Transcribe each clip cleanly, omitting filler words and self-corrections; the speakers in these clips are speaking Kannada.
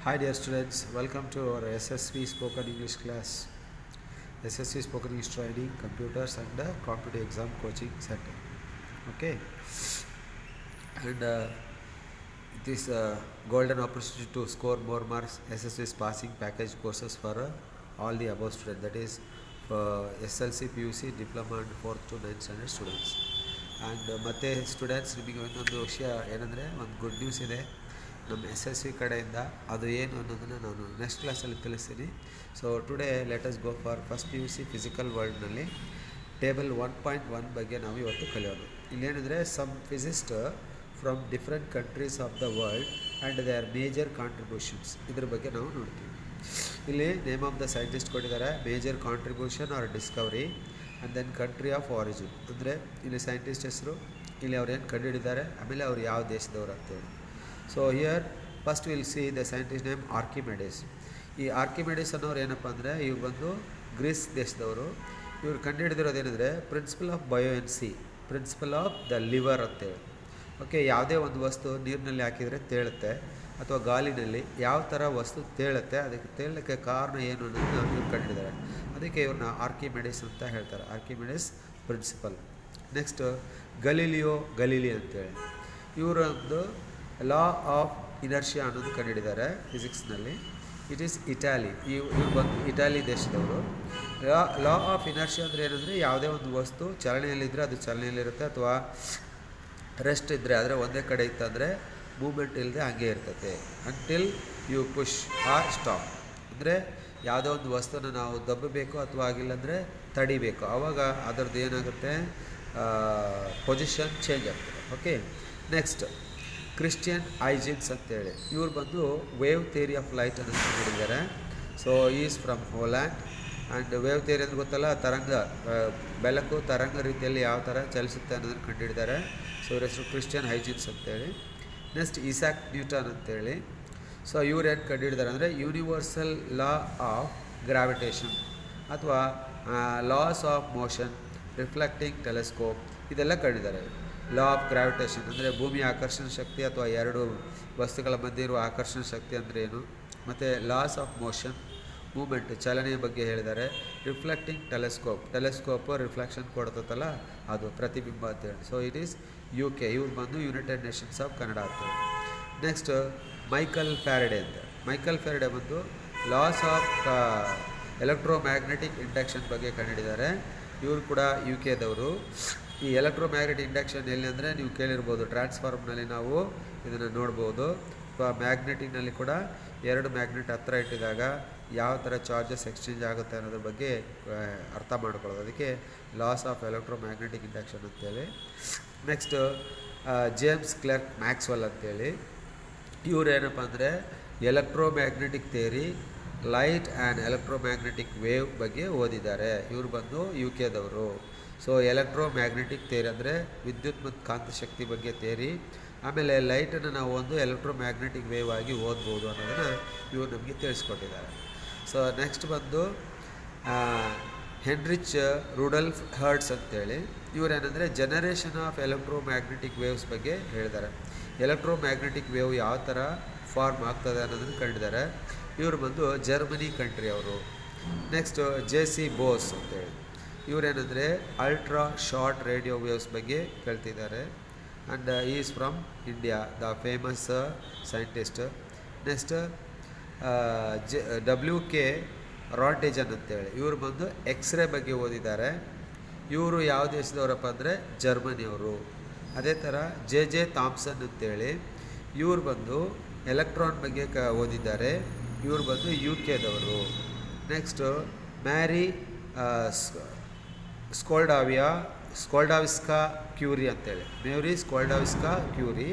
Hi dear students, welcome to our SSV Spoken English class. SSV Spoken English Training, Computers and Competitive Exam Coaching Center. Okay, and it is a golden opportunity to score more marks. SSV is passing package courses for all the above students. That is for SLC, PUC, Diploma and 4th to 9th standard students. And ಮತ್ತು ಸ್ಟೂಡೆಂಟ್ಸ್ ನಿಮಗೆ ಒಂದೊಂದು ವಿಷಯ ಏನಂದರೆ ಒಂದು ಗುಡ್ ನ್ಯೂಸ್ ಇದೆ ನಮ್ಮ SSV ಕಡೆಯಿಂದ. ಅದು ಏನು ಅನ್ನೋದನ್ನು ನಾನು ನೆಕ್ಸ್ಟ್ ಕ್ಲಾಸಲ್ಲಿ ತಿಳಿಸ್ತೀನಿ. So today let's go for first PUC physical ವರ್ಲ್ಡ್ನಲ್ಲಿ ಟೇಬಲ್ 1.1 ಬಗ್ಗೆ ನಾವು ಇವತ್ತು ಕಲಿಯೋಣ. ಇಲ್ಲೇನೆಂದರೆ some physicist from different countries of the world and they are major contributions, ಇದ್ರ ಬಗ್ಗೆ ನಾವು ನೋಡ್ತೀವಿ. ಇಲ್ಲಿ ನೇಮ್ ಆಫ್ ದ ಸೈಂಟಿಸ್ಟ್ ಕೊಟ್ಟಿದ್ದಾರೆ, major contribution or discovery and then country of origin. ಅಂದರೆ ಇಲ್ಲಿ ಸೈಂಟಿಸ್ಟ್ ಹೆಸರು, ಇಲ್ಲಿ ಅವ್ರು ಏನು ಕಂಡುಹಿಡಿದ್ದಾರೆ, ಆಮೇಲೆ ಅವ್ರು ಯಾವ ದೇಶದವರು ಅಂತೇಳಿ. So here first will see the scientist name Archimedes. ಈ ಆರ್ಕಿಮೆಡಿಸ್ ಅನ್ನೋರು ಏನಪ್ಪ ಅಂದರೆ ಇವ್ರು ಬಂದು ಗ್ರೀಸ್ ದೇಶದವರು. ಇವ್ರು ಕಂಡುಹಿಡಿದಿರೋದೇನೆಂದರೆ principle of buoyancy, principle of the lever ಅಂತೇಳಿ. ಓಕೆ, ಯಾವುದೇ ಒಂದು ವಸ್ತು ನೀರಿನಲ್ಲಿ ಹಾಕಿದರೆ ತೇಳುತ್ತೆ ಅಥವಾ ಗಾಳಿನಲ್ಲಿ ಯಾವ ಥರ ವಸ್ತು ತೇಳುತ್ತೆ, ಅದಕ್ಕೆ ತೇಳಲಿಕ್ಕೆ ಕಾರಣ ಏನು ಅನ್ನೋದನ್ನ ಇವ್ರು ಕಂಡುಹಿಡಿದ್ದಾರೆ. ಅದಕ್ಕೆ ಇವ್ರನ್ನ ಆರ್ಕಿಮೆಡಿಸ್ ಅಂತ ಹೇಳ್ತಾರೆ, ಆರ್ಕಿಮೆಡಿಸ್ ಪ್ರಿನ್ಸಿಪಲ್. ನೆಕ್ಸ್ಟ್ ಗಲೀಲಿಯೋ ಗಲೀಲಿ ಅಂತೇಳಿ, ಇವರೊಂದು ಲಾ ಆಫ್ ಇನರ್ಷಿಯಾ ಅನ್ನೋದು ಕಂಡುಹಿಡಿದ್ದಾರೆ ಫಿಸಿಕ್ಸ್ನಲ್ಲಿ. It is Italy. ಇವ್ರು ಬಂದು ಇಟಾಲಿ ದೇಶದವರು. ಲಾ ಆಫ್ ಇನರ್ಷಿಯಾ ಅಂದರೆ ಏನಂದರೆ ಯಾವುದೇ ಒಂದು ವಸ್ತು ಚಲನೆಯಲ್ಲಿದ್ದರೆ ಅದು ಚಲನೆಯಲ್ಲಿರುತ್ತೆ, ಅಥವಾ ರೆಸ್ಟ್ ಇದ್ದರೆ ಆದರೆ ಒಂದೇ ಕಡೆ ಇತ್ತಂದರೆ ಮೂಮೆಂಟ್ ಇಲ್ಲದೆ ಹಂಗೆ ಇರ್ತದೆ until you push or stop. ಅಂದರೆ ಯಾವುದೋ ಒಂದು ವಸ್ತುನ ನಾವು ದಬ್ಬಬೇಕು ಅಥವಾ ಆಗಿಲ್ಲಾಂದರೆ ತಡಿಬೇಕು, ಆವಾಗ ಅದರದ್ದು ಏನಾಗುತ್ತೆ, ಪೊಸಿಷನ್ ಚೇಂಜ್ ಆಗ್ತದೆ. ಓಕೆ, ನೆಕ್ಸ್ಟ್ ಕ್ರಿಶ್ಚಿಯನ್ ಹೈಜಿನ್ಸ್ ಅಂತೇಳಿ, ಇವ್ರು ಬಂದು ವೇವ್ ಥಿಯರಿ ಆಫ್ ಲೈಟ್ ಅನ್ನೋದು ಕಂಡುಹಿಡಿದ್ದಾರೆ. So is from Holland. And wave theory ಅಂದರೆ ಗೊತ್ತಲ್ಲ, ತರಂಗ, ಬೆಳಕು ತರಂಗ ರೀತಿಯಲ್ಲಿ ಯಾವ ಥರ ಚಲಿಸುತ್ತೆ ಅನ್ನೋದನ್ನು ಕಂಡುಹಿಡಿದ್ದಾರೆ. ಸೊ ಇವ್ರ ಹೆಸರು ಕ್ರಿಶ್ಚಿಯನ್ ಹೈಜಿನ್ಸ್ ಅಂತೇಳಿ. ನೆಕ್ಸ್ಟ್ ಇಸಾಕ್ ನ್ಯೂಟನ್ ಅಂತೇಳಿ. ಸೊ ಇವ್ರು ಏನು ಕಂಡುಹಿಡಿದಾರೆ ಅಂದರೆ ಯೂನಿವರ್ಸಲ್ ಲಾ ಆಫ್ ಗ್ರಾವಿಟೇಷನ್ ಅಥವಾ loss of motion, reflecting telescope, ಇದೆಲ್ಲ ಕಂಡಿದ್ದಾರೆ. ಲಾ ಆಫ್ ಗ್ರಾವಿಟೇಷನ್ ಅಂದರೆ ಭೂಮಿಯ ಆಕರ್ಷಣ ಶಕ್ತಿ ಅಥವಾ ಎರಡು ವಸ್ತುಗಳ ಮಧ್ಯೆ ಇರುವ ಆಕರ್ಷಣ ಶಕ್ತಿ ಅಂದರೆ ಏನು, ಮತ್ತು ಲಾಸ್ ಆಫ್ ಮೋಷನ್, ಮೂಮೆಂಟ್, ಚಲನೆಯ ಬಗ್ಗೆ ಹೇಳಿದ್ದಾರೆ. ರಿಫ್ಲೆಕ್ಟಿಂಗ್ ಟೆಲಿಸ್ಕೋಪು ರಿಫ್ಲೆಕ್ಷನ್ ಕೊಡ್ತಲ್ಲ, ಅದು ಪ್ರತಿಬಿಂಬ ಅಂತೇಳಿ. So it is UK. ಇವ್ರು ಬಂದು ಯುನೈಟೆಡ್ ನೇಷನ್ಸ್ ಆಫ್ ಕನ್ನಡ ಅಂತೇಳಿ. ನೆಕ್ಸ್ಟ್ ಮೈಕಲ್ ಫ್ಯಾರಡೆ ಅಂತ. ಮೈಕಲ್ ಫ್ಯಾರಡೆ ಬಂದು ಲಾಸ್ ಆಫ್ ಎಲೆಕ್ಟ್ರೋಮ್ಯಾಗ್ನೆಟಿಕ್ ಇಂಡಕ್ಷನ್ ಬಗ್ಗೆ ಕಂಡುಹಿಡಿದ್ದಾರೆ. ಇವರು ಕೂಡ UKದವರು. ಈ ಎಲೆಕ್ಟ್ರೋಮ್ಯಾಗ್ನೆಟಿಕ್ ಇಂಡಕ್ಷನ್ ಎಲ್ಲಿ ಅಂದರೆ ನೀವು ಕೇಳಿರ್ಬೋದು, ಟ್ರಾನ್ಸ್ಫಾರ್ಮ್ನಲ್ಲಿ ನಾವು ಇದನ್ನು ನೋಡ್ಬೋದು. ಅಥವಾ ಮ್ಯಾಗ್ನೆಟಿಕ್ನಲ್ಲಿ ಕೂಡ ಎರಡು ಮ್ಯಾಗ್ನೆಟ್ ಹತ್ತಿರ ಇಟ್ಟಿದಾಗ ಯಾವ ಥರ ಚಾರ್ಜಸ್ ಎಕ್ಸ್ಚೇಂಜ್ ಆಗುತ್ತೆ ಅನ್ನೋದ್ರ ಬಗ್ಗೆ ಅರ್ಥ ಮಾಡ್ಕೊಳ್ಳೋದು, ಅದಕ್ಕೆ ಲಾಸ್ ಆಫ್ ಎಲೆಕ್ಟ್ರೋಮ್ಯಾಗ್ನೆಟಿಕ್ ಇಂಡಕ್ಷನ್ ಅಂತೇಳಿ. ನೆಕ್ಸ್ಟ್ ಜೇಮ್ಸ್ ಕ್ಲರ್ಕ್ ಮ್ಯಾಕ್ಸ್ವೆಲ್ ಅಂತೇಳಿ, ಇವ್ರು ಏನಪ್ಪ ಅಂದರೆ electromagnetic theory, light and electromagnetic wave ಬಗ್ಗೆ ಓದಿದ್ದಾರೆ. ಇವರು ಬಂದು UKದವರು. ಸೊ ಎಲೆಕ್ಟ್ರೋಮ್ಯಾಗ್ನೆಟಿಕ್ ಥಿಯರಿ ಅಂದರೆ ವಿದ್ಯುತ್ ಮತ್ತು ಕಾಂತಶಕ್ತಿ ಬಗ್ಗೆ ಥಿಯರಿ, ಆಮೇಲೆ ಲೈಟನ್ನು ನಾವು ಒಂದು ಎಲೆಕ್ಟ್ರೋಮ್ಯಾಗ್ನೆಟಿಕ್ ವೇವ್ ಆಗಿ ಓದ್ಬೋದು ಅನ್ನೋದನ್ನು ಇವರು ನಮಗೆ ತಿಳಿಸ್ಕೊಟ್ಟಿದ್ದಾರೆ. ಸೊ ನೆಕ್ಸ್ಟ್ ಬಂದು ಹೆನ್ರಿಚ್ ರುಡಲ್ಫ್ ಹರ್ಟ್ಸ್ ಅಂತೇಳಿ, ಇವರೇನೆಂದರೆ ಜನರೇಷನ್ ಆಫ್ ಎಲೆಕ್ಟ್ರೋಮ್ಯಾಗ್ನೆಟಿಕ್ ವೇವ್ಸ್ ಬಗ್ಗೆ ಹೇಳಿದ್ದಾರೆ. ಎಲೆಕ್ಟ್ರೋಮ್ಯಾಗ್ನೆಟಿಕ್ ವೇವ್ ಯಾವ ಥರ ಫಾರ್ಮ್ ಆಗ್ತದೆ ಅನ್ನೋದನ್ನು ಕಂಡಿದ್ದಾರೆ. ಇವರು ಬಂದು ಜರ್ಮನಿ ಕಂಟ್ರಿ ಅವರು. ನೆಕ್ಸ್ಟ್ JC ಬೋಸ್ ಅಂತೇಳಿ, ಇವರೇನೆಂದರೆ ಅಲ್ಟ್ರಾ ಶಾರ್ಟ್ ರೇಡಿಯೋ ವೇವ್ಸ್ ಬಗ್ಗೆ ಕೇಳ್ತಿದ್ದಾರೆ. And is from India, the famous scientist. Next WK ರಾಂಟೇಜನ್ ಅಂತೇಳಿ, ಇವರು ಬಂದು ಎಕ್ಸ್ರೇ ಬಗ್ಗೆ ಓದಿದ್ದಾರೆ. ಇವರು ಯಾವ ದೇಶದವರಪ್ಪ ಅಂದರೆ ಜರ್ಮನಿಯವರು. ಅದೇ ಥರ JJ ಥಾಮ್ಸನ್ ಅಂತೇಳಿ, ಇವ್ರು ಬಂದು ಎಲೆಕ್ಟ್ರಾನ್ ಬಗ್ಗೆ ಓದಿದ್ದಾರೆ. ಇವ್ರು ಬಂದು UKದವರು. ನೆಕ್ಸ್ಟ್ ಮ್ಯಾರಿ ಸ್ಕೋಲ್ಡಾವಿಸ್ಕಾ ಕ್ಯೂರಿ ಅಂತೇಳಿ, ಮೇರಿ ಸ್ಕೋಲ್ಡಾವಿಸ್ಕಾ ಕ್ಯೂರಿ,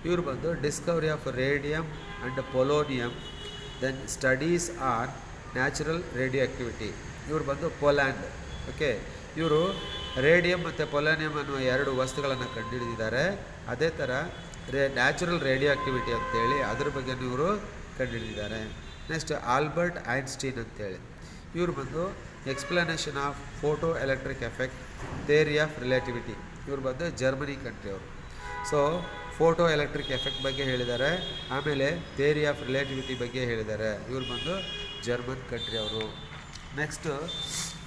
ಇವರು ಬಂದು discovery of radium and polonium, then studies on natural radioactivity. ಇವರು ಬಂದು ಪೋಲ್ಯಾಂಡ್. ಓಕೆ, ಇವರು ರೇಡಿಯಮ್ ಮತ್ತು ಪೊಲೋನಿಯಮ್ ಅನ್ನುವ ಎರಡು ವಸ್ತುಗಳನ್ನು ಕಂಡುಹಿಡಿದಿದ್ದಾರೆ. ಅದೇ ಥರ ನ್ಯಾಚುರಲ್ ರೇಡಿಯೋ ಆ್ಯಕ್ಟಿವಿಟಿ ಅಂತೇಳಿ ಅದ್ರ ಬಗ್ಗೆ ಇವರು ಕಂಡುಹಿಡಿದಿದ್ದಾರೆ. ನೆಕ್ಸ್ಟ್ ಆಲ್ಬರ್ಟ್ ಐನ್ಸ್ಟೀನ್ ಅಂತೇಳಿ, ಇವರು ಬಂದು explanation of photo electric effect, theory of relativity, ಇವರು ಬಂದು ಜರ್ಮನಿ ಕಂಟ್ರಿ ಅವರು. ಸೊ ಫೋಟೋ ಎಲೆಕ್ಟ್ರಿಕ್ ಎಫೆಕ್ಟ್ ಬಗ್ಗೆ ಹೇಳಿದ್ದಾರೆ. ಆಮೇಲೆ ಥಿಯರಿ ಆಫ್ ರಿಲೇಟಿವಿಟಿ ಬಗ್ಗೆ ಹೇಳಿದ್ದಾರೆ. ಇವ್ರು ಬಂದು ಜರ್ಮನ್ ಕಂಟ್ರಿ ಅವರು. ನೆಕ್ಸ್ಟು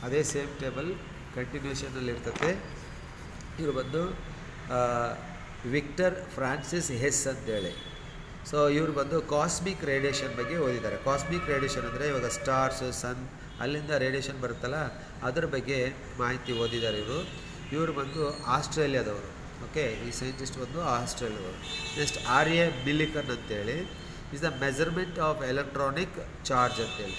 ಅದೇ ಸೇಮ್ ಟೇಬಲ್ ಕಂಟಿನ್ಯೂಷನಲ್ಲಿ ಇರ್ತದೆ. ಇವರು ಬಂದು ವಿಕ್ಟರ್ ಫ್ರಾನ್ಸಿಸ್ ಹೆಸ್ ಅಂತೇಳಿ. ಸೊ ಇವರು ಬಂದು ಕಾಸ್ಮಿಕ್ ರೇಡಿಯೇಷನ್ ಬಗ್ಗೆ ಓದಿದ್ದಾರೆ. ಕಾಸ್ಮಿಕ್ ರೇಡಿಯೇಷನ್ ಅಂದರೆ ಇವಾಗ ಸ್ಟಾರ್ಸ್, ಸನ್, ಅಲ್ಲಿಂದ ರೇಡಿಯೇಷನ್ ಬರುತ್ತಲ್ಲ ಅದರ ಬಗ್ಗೆ ಮಾಹಿತಿ ಓದಿದ್ದಾರೆ ಇವರು. ಇವರು ಬಂದು ಆಸ್ಟ್ರೇಲಿಯಾದವರು. ಓಕೆ, ಈ ಸೈಂಟಿಸ್ಟ್ ಬಂದು ಆಸ್ಟ್ರೇಲಿಯಾದವರು. Next R A. ಮಿಲಿಕನ್ ಅಂತೇಳಿ is the measurement of electronic charge ಅಂತೇಳಿ.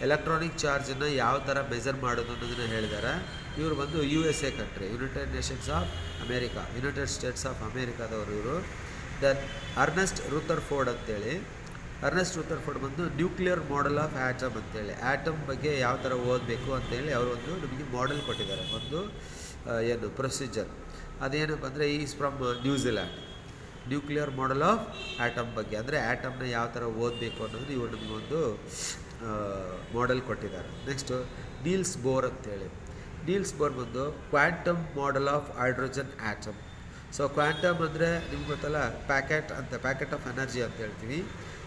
ಎಲೆಕ್ಟ್ರಾನಿಕ್ ಚಾರ್ಜನ್ನು ಯಾವ ಥರ ಮೆಜರ್ ಮಾಡೋದು ಅನ್ನೋದನ್ನು ಹೇಳಿದ್ದಾರೆ. ಇವರು ಬಂದು USA country, United Nations of America, United States of ಅಮೇರಿಕಾದವರು ಇವರು. ದೆನ್ ಅರ್ನೆಸ್ಟ್ ರೂಥರ್ಫೋರ್ಡ್ ಅಂತೇಳಿ. ಅರ್ನೆಸ್ಟ್ ರೂಥರ್ಫೋರ್ಡ್ ಬಂದು ನ್ಯೂಕ್ಲಿಯರ್ ಮಾಡೆಲ್ ಆಫ್ ಆ್ಯಟಮ್ ಅಂತೇಳಿ, ಆ್ಯಟಮ್ ಬಗ್ಗೆ ಯಾವ ಥರ ಓದಬೇಕು ಅಂತೇಳಿ ಅವರು ಒಂದು ನಮಗೆ ಮಾಡೆಲ್ ಕೊಟ್ಟಿದ್ದಾರೆ, ಒಂದು ಏನು ಪ್ರೊಸೀಜರ್. ಅದೇನಪ್ಪ ಅಂದರೆ is from New Zealand. Nuclear model of atom ಬಗ್ಗೆ ಅಂದರೆ ಆ್ಯಟಮ್ನ ಯಾವ ಥರ ಓದಬೇಕು ಅನ್ನೋದು ಇವರು ನಮಗೊಂದು ಮಾಡೆಲ್ ಕೊಟ್ಟಿದ್ದಾರೆ. ನೆಕ್ಸ್ಟು ನೀಲ್ಸ್ ಬೋರ್ ಅಂತೇಳಿ. ನೀಲ್ಸ್ ಬೋರ್ ಬಂದು quantum model of hydrogen atom. So quantum ಅಂದರೆ ನಿಮ್ಗೆ ಗೊತ್ತಲ್ಲ, ಪ್ಯಾಕೆಟ್ ಆಫ್ ಎನರ್ಜಿ ಅಂತ ಹೇಳ್ತೀವಿ.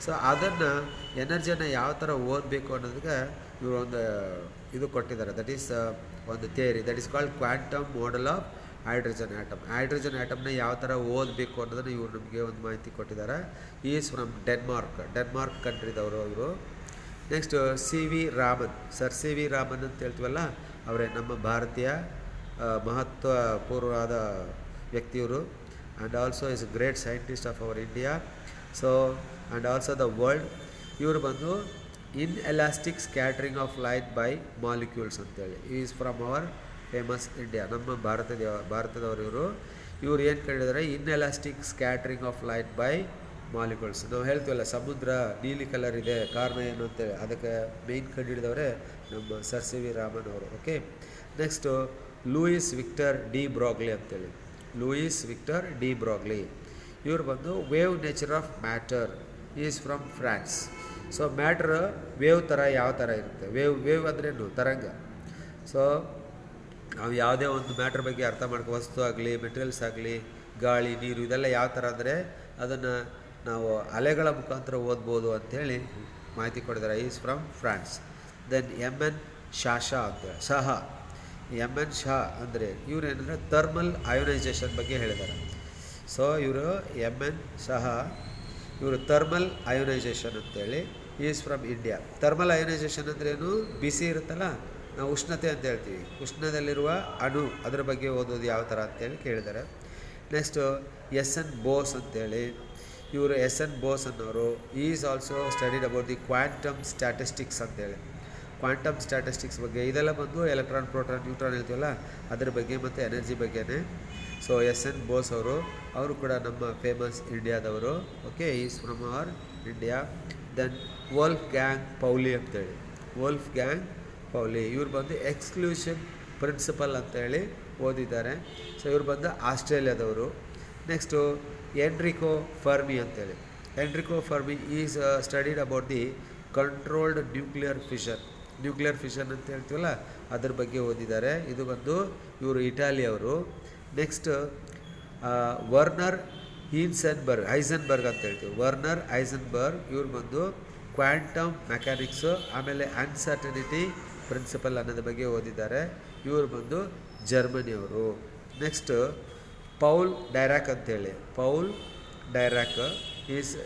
ಸೊ ಅದನ್ನು ಎನರ್ಜಿಯನ್ನು ಯಾವ ಥರ ಓದಬೇಕು ಅನ್ನೋದಕ್ಕೆ ಇವರು ಒಂದು ಇದು ಕೊಟ್ಟಿದ್ದಾರೆ. ದಟ್ ಈಸ್ ಒಂದು theory, that is called quantum model of hydrogen atom. Hydrogen ಆ್ಯಟಮ್ನ ಯಾವ ಥರ ಓದಬೇಕು ಅನ್ನೋದನ್ನು ಇವರು ನಮಗೆ ಒಂದು ಮಾಹಿತಿ ಕೊಟ್ಟಿದ್ದಾರೆ. ಈಸ್ ಫ್ರಮ್ ಡೆನ್ಮಾರ್ಕ್ ಕಂಟ್ರಿದವರು ಇವರು. Next C.V. Raman, sir C.V. Raman ಅಂತ ಹೇಳ್ತೀವಲ್ಲ ಅವರೇ, ನಮ್ಮ ಭಾರತೀಯ ಮಹತ್ವಪೂರ್ವವಾದ ವ್ಯಕ್ತಿಯವರು. And also is a great scientist of our India. So and also the world. ಇವರು ಬಂದು inelastic scattering of light by molecules ಅಂತೇಳಿ. Is from our famous India, ನಮ್ಮ ಭಾರತದವರು ಇವರು. ಇವ್ರು ಏನು ಕಂಡಿದ್ದಾರೆ, inelastic scattering of light by molecules. ನಾವು ಹೇಳ್ತೀವಲ್ಲ ಸಮುದ್ರ ನೀಲಿ ಕಲರ್ ಇದೆ, ಕಾರಣ ಏನು ಅಂತೇಳಿ, ಅದಕ್ಕೆ ಮೇಯ್ನ್ ಕಂಡುಹಿಡಿದವರೇ ನಮ್ಮ ಸರ್ C.V. ರಾಮನ್ ಅವರು. Okay, next Louis Victor D Broglie ಅಂತೇಳಿ. ಲೂಯಿಸ್ ವಿಕ್ಟರ್ ಡಿ ಬ್ರಾಗ್ಲಿ ಇವರು ಬಂದು wave nature of matter, is from France. So matter wave ಥರ ಯಾವ ಥರ ಇರುತ್ತೆ, ವೇವ್ ಅಂದ್ರೇನು, ತರಂಗ. ಸೊ ನಾವು ಯಾವುದೇ ಒಂದು ಮ್ಯಾಟ್ರ್ ಬಗ್ಗೆ ಅರ್ಥ ಮಾಡ್ಕೊ, ವಸ್ತು ಆಗಲಿ, ಮೆಟೀರಿಯಲ್ಸ್ ಆಗಲಿ, ಗಾಳಿ, ನೀರು, ಇದೆಲ್ಲ ಯಾವ ಥರ ಅಂದರೆ ಅದನ್ನು ನಾವು ಅಲೆಗಳ ಮುಖಾಂತರ ಓದ್ಬೋದು ಅಂಥೇಳಿ ಮಾಹಿತಿ ಕೊಟ್ಟಿದ್ದಾರೆ. Is from France. Then M.N. Shah ಅಂತೇಳಿ, M.N. ಶಾ ಅಂದರೆ ಇವರು ಏನಂದರೆ ಥರ್ಮಲ್ ಅಯೋನೈಸೇಷನ್ ಬಗ್ಗೆ ಹೇಳಿದ್ದಾರೆ. ಸೊ ಇವರು M.N. ಶಾ, ಇವರು ಥರ್ಮಲ್ ಅಯೋನೈಸೇಷನ್ ಅಂತೇಳಿ. Is from India. Thermal ionisation ಅಂದ್ರೇನು, ಬಿಸಿ ಇರುತ್ತಲ್ಲ, ನಾವು ಉಷ್ಣತೆ ಅಂತ ಹೇಳ್ತೀವಿ, ಉಷ್ಣದಲ್ಲಿರುವ ಅಣು ಅದರ ಬಗ್ಗೆ ಓದೋದು ಯಾವ ಥರ ಅಂತೇಳಿ ಕೇಳಿದ್ದಾರೆ. Next S.N. ಬೋಸ್ ಅಂತೇಳಿ. ಇವರು S.N. ಬೋಸ್ ಅನ್ನೋರು is also studied about the quantum statistics ಅಂತೇಳಿ. ಕ್ವಾಂಟಮ್ ಸ್ಟ್ಯಾಟಿಸ್ಟಿಕ್ಸ್ ಬಗ್ಗೆ, ಇದೆಲ್ಲ ಬಂದು ಎಲೆಕ್ಟ್ರಾನ್, ಪ್ರೋಟಾನ್, ನ್ಯೂಟ್ರಾನ್ ಹೇಳ್ತೀವಲ್ಲ ಅದ್ರ ಬಗ್ಗೆ ಮತ್ತು ಎನರ್ಜಿ ಬಗ್ಗೆನೇ. So S.N. ಬೋಸ್ ಅವರು ಕೂಡ ನಮ್ಮ ಫೇಮಸ್ ಇಂಡಿಯಾದವರು. Okay, is from our India. Then Wolfgang Pauli ಅಂತೇಳಿ. ವೋಲ್ಫ್ಗ್ಯಾಂಗ್ ಪೌಲಿ ಇವ್ರು ಬಂದು ಎಕ್ಸ್ಕ್ಲೂಷನ್ ಪ್ರಿನ್ಸಿಪಲ್ ಅಂತೇಳಿ ಓದಿದ್ದಾರೆ. ಸೊ ಇವ್ರು ಬಂದು ಆಸ್ಟ್ರೇಲಿಯಾದವರು. ನೆಕ್ಸ್ಟು ಎನ್ರಿಕೋ ಫರ್ಮಿ ಅಂತೇಳಿ. Enrico Fermi is studied about the controlled nuclear fission ಅಂತ ಹೇಳ್ತೀವಲ್ಲ ಅದ್ರ ಬಗ್ಗೆ ಓದಿದ್ದಾರೆ. ಇದು ಬಂದು ಇವರು ಇಟಾಲಿಯವರು. ನೆಕ್ಸ್ಟ್ ವರ್ನರ್ ಐಸನ್ಬರ್ಗ್ ಅಂತ ಹೇಳ್ತೀವಿ. ವರ್ನರ್ ಐಸನ್ಬರ್ಗ್ ಇವ್ರು ಬಂದು ಕ್ವಾಂಟಮ್ ಮೆಕ್ಯಾನಿಕ್ಸು ಆಮೇಲೆ ಅನ್ಸರ್ಟನಿಟಿ ಪ್ರಿನ್ಸಿಪಲ್ ಅನ್ನೋದ್ರ ಬಗ್ಗೆ ಓದಿದ್ದಾರೆ. ಇವರು ಬಂದು ಜರ್ಮನಿಯವರು. ನೆಕ್ಸ್ಟ್ ಪೌಲ್ ಡೈರಾಕ್ ಅಂತೇಳಿ. ಪೌಲ್ ಡೈರಾಕ್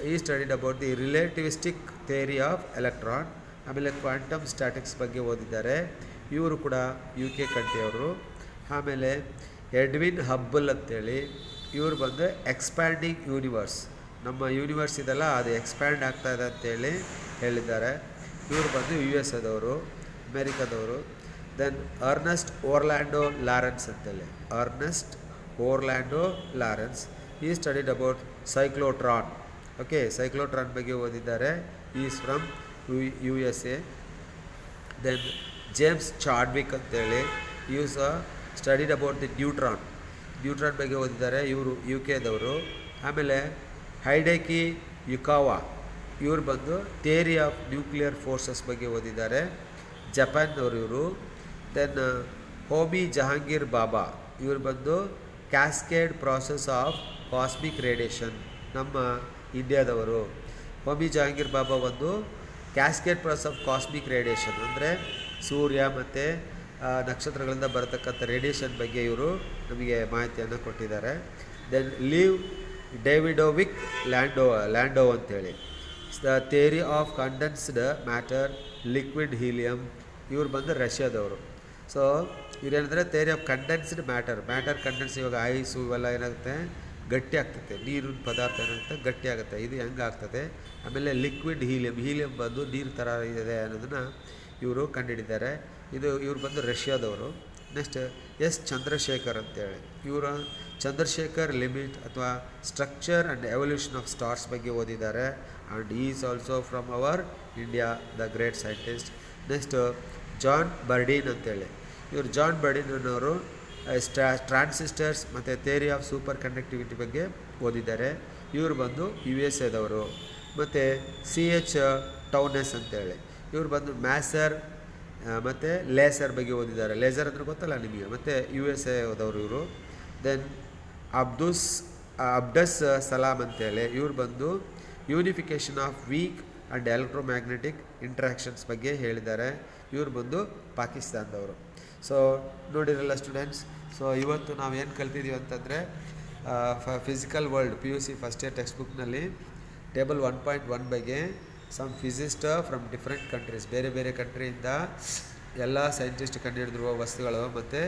ಈ studied about the relativistic theory of electron ಆಮೇಲೆ ಕ್ವಾಂಟಮ್ ಸ್ಟ್ಯಾಟಿಕ್ಸ್ ಬಗ್ಗೆ ಓದಿದ್ದಾರೆ. ಇವರು ಕೂಡ UK ಕಂಟ್ರಿಯವರು. ಆಮೇಲೆ ಎಡ್ವಿನ್ ಹಬ್ಬಲ್ ಅಂತೇಳಿ. ಇವರು ಬಂದು ಎಕ್ಸ್ಪ್ಯಾಂಡಿಂಗ್ ಯೂನಿವರ್ಸ್, ನಮ್ಮ ಯೂನಿವರ್ಸ್ ಇದೆಲ್ಲ ಅದು ಎಕ್ಸ್ಪ್ಯಾಂಡ್ ಆಗ್ತಾ ಇದೆ ಅಂತೇಳಿ ಹೇಳಿದ್ದಾರೆ. ಇವರು ಬಂದು US ಅದವರು, ಅಮೇರಿಕಾದವರು. ದೆನ್ ಅರ್ನೆಸ್ಟ್ ಓರ್ಲ್ಯಾಂಡೋ ಲಾರೆನ್ಸ್ ಅಂತೇಳಿ. ಅರ್ನೆಸ್ಟ್ ಓರ್ಲ್ಯಾಂಡೋ ಲಾರೆನ್ಸ್ ಈ studied about cyclotron. Okay, cyclotron ಬಗ್ಗೆ ಓದಿದ್ದಾರೆ. Is from USA. Then James Chadwick ಅಂತೇಳಿ is studied about the neutron ಬಗ್ಗೆ ಓದಿದ್ದಾರೆ. ಇವರು UKದವರು. ಆಮೇಲೆ ಹೈಡೆಕಿ ಯುಕಾವಾ ಇವರು ಬಂದು ಥಿಯರಿ ಆಫ್ ನ್ಯೂಕ್ಲಿಯರ್ ಫೋರ್ಸಸ್ ಬಗ್ಗೆ ಓದಿದ್ದಾರೆ, ಜಪಾನ್ನವರು ಇವರು. ದೆನ್ ಹೋಮಿ ಜಹಾಂಗೀರ್ ಬಾಬಾ ಇವರು ಬಂದು cascade process of cosmic radiation, ನಮ್ಮ ಇಂಡಿಯಾದವರು. ಹೋಮಿ ಜಹಾಂಗೀರ್ ಬಾಬಾ ಒಂದು cascade process of cosmic radiation, ಅಂದರೆ ಸೂರ್ಯ ಮತ್ತು ನಕ್ಷತ್ರಗಳಿಂದ ಬರತಕ್ಕಂಥ ರೇಡಿಯೇಷನ್ ಬಗ್ಗೆ ಇವರು ನಮಗೆ ಮಾಹಿತಿಯನ್ನು ಕೊಟ್ಟಿದ್ದಾರೆ. ದೆನ್ ಲೀವ್ ಡೇವಿಡೋವಿಕ್ ಲ್ಯಾಂಡೋ ಅಂತೇಳಿ the theory of condensed matter liquid helium, ಇವ್ರು ಬಂದು ರಷ್ಯಾದವರು. ಸೊ ಇವ್ರೇನಂದರೆ theory of condensed matter condense, ಇವಾಗ ಐಸು ಇವೆಲ್ಲ ಏನಾಗುತ್ತೆ ಗಟ್ಟಿ ಆಗ್ತದೆ, ನೀರಿನ ಪದಾರ್ಥ ಏನಾಗುತ್ತೆ ಗಟ್ಟಿ ಆಗುತ್ತೆ, ಇದು ಹೆಂಗೆ ಆಗ್ತದೆ. ಆಮೇಲೆ ಲಿಕ್ವಿಡ್ ಹೀಲಿಯಮ್ ಬಂದು ನೀರು ಥರ ಇದೆ ಅನ್ನೋದನ್ನು ಇವರು ಕಂಡುಹಿಡಿದ್ದಾರೆ. ಇವ್ರು ಬಂದು ರಷ್ಯಾದವರು. ನೆಕ್ಸ್ಟ್ ಎಸ್ ಚಂದ್ರಶೇಖರ್ ಅಂತೇಳಿ, ಇವರು ಚಂದ್ರಶೇಖರ್ ಲಿಮಿಟ್ ಅಥವಾ structure and evolution of stars ಬಗ್ಗೆ ಓದಿದ್ದಾರೆ. And is also from our India, the great scientist. Next John Bardeen ಅಂತೇಳಿ, ಇವರು ಜಾನ್ ಬರ್ಡೀನ್ ಅನ್ನೋರು ಟ್ರಾನ್ಸಿಸ್ಟರ್ಸ್ ಮತ್ತು ಥಿಯರಿ ಆಫ್ ಸೂಪರ್ ಕಂಡಕ್ಟಿವಿಟಿ ಬಗ್ಗೆ ಓದಿದ್ದಾರೆ. ಇವರು ಬಂದು USA ಮತ್ತು CH ಟೌನೆಸ್ ಅಂತೇಳಿ, ಇವರು ಬಂದು ಮ್ಯಾಸರ್ ಮತ್ತು ಲೇಸರ್ ಬಗ್ಗೆ ಓದಿದ್ದಾರೆ. ಲೇಸರ್ ಅಂದರೆ ಗೊತ್ತಲ್ಲ ನಿಮಗೆ, ಮತ್ತು USA ಇವರು. ದೆನ್ ಅಬ್ಡಸ್ ಸಲಾಮ್ ಅಂತೇಳಿ, ಇವ್ರು ಬಂದು unification half week and electromagnetic interactions ಬಗ್ಗೆ ಹೇಳಿದ್ದಾರೆ. ಇವ್ರು ಬಂದು ಪಾಕಿಸ್ತಾನದವರು. ಸೊ ನೋಡಿರಲ್ಲ ಸ್ಟೂಡೆಂಟ್ಸ್, ಸೊ ಇವತ್ತು ನಾವು ಏನು ಕಲ್ತಿದ್ದೀವಿ ಅಂತಂದರೆ physical world PUC first year text ಬುಕ್ನಲ್ಲಿ ಟೇಬಲ್ 1.1 ಬಗ್ಗೆ some physicist from different countries, ಬೇರೆ ಬೇರೆ ಕಂಟ್ರಿಯಿಂದ ಎಲ್ಲ ಸೈಂಟಿಸ್ಟ್ ಕಂಡುಹಿಡಿದಿರುವ ವಸ್ತುಗಳು ಮತ್ತು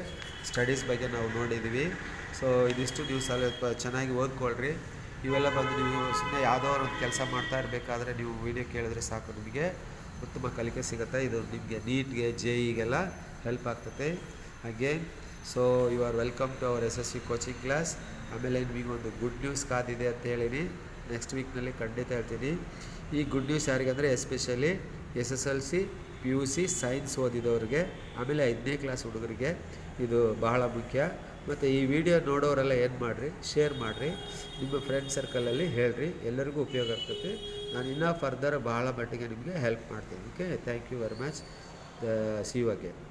ಸ್ಟಡೀಸ್ ಬಗ್ಗೆ ನಾವು ನೋಡಿದ್ದೀವಿ. ಸೊ ಇದಿಷ್ಟು ನೀವು ಸ್ವಲ್ಪ ಚೆನ್ನಾಗಿ ಓದ್ಕೊಳ್ರಿ. ಇವೆಲ್ಲ ಬಂದು ನೀವು ಸುಮ್ಮನೆ ಯಾವುದೋ ಒಂದು ಕೆಲಸ ಮಾಡ್ತಾ ಇರಬೇಕಾದ್ರೆ ನೀವು ವಿಡಿಯೋ ಕೇಳಿದ್ರೆ ಸಾಕು, ನಿಮಗೆ ಉತ್ತಮ ಕಲಿಕೆ ಸಿಗುತ್ತೆ. ಇದು ನಿಮಗೆ ನೀಟ್ಗೆ JEಗೆಲ್ಲ ಹೆಲ್ಪ್ ಆಗ್ತದೆ. Again so you are welcome to our SSV coaching class. ಆಮೇಲೆ ನಿಮಗೊಂದು ಗುಡ್ ನ್ಯೂಸ್ ಕಾದಿದೆ ಅಂತ ಹೇಳೀನಿ, ನೆಕ್ಸ್ಟ್ ವೀಕ್ನಲ್ಲಿ ಖಂಡಿತ ಹೇಳ್ತೀನಿ. ಈ ಗುಡ್ ನ್ಯೂಸ್ ಯಾರಿಗಂದರೆ ಎಸ್ಪೆಷಲಿ SSLC PUC ಸೈನ್ಸ್ ಓದಿದವ್ರಿಗೆ, ಆಮೇಲೆ 5ನೇ ಕ್ಲಾಸ್ ಹುಡುಗರಿಗೆ ಇದು ಬಹಳ ಮುಖ್ಯ. ಮತ್ತು ಈ ವಿಡಿಯೋ ನೋಡೋರೆಲ್ಲ ಏನು ಮಾಡಿರಿ, ಶೇರ್ ಮಾಡಿರಿ, ನಿಮ್ಮ ಫ್ರೆಂಡ್ ಸರ್ಕಲಲ್ಲಿ ಹೇಳ್ರಿ, ಎಲ್ಲರಿಗೂ ಉಪಯೋಗ ಆಗ್ತದೆ. ನಾನು ಇನ್ನೂ ಫರ್ದರ್ ಬಹಳ ಮಟ್ಟಿಗೆ ನಿಮಗೆ ಹೆಲ್ಪ್ ಮಾಡ್ತೀನಿ. Okay, thank you very much. See you again.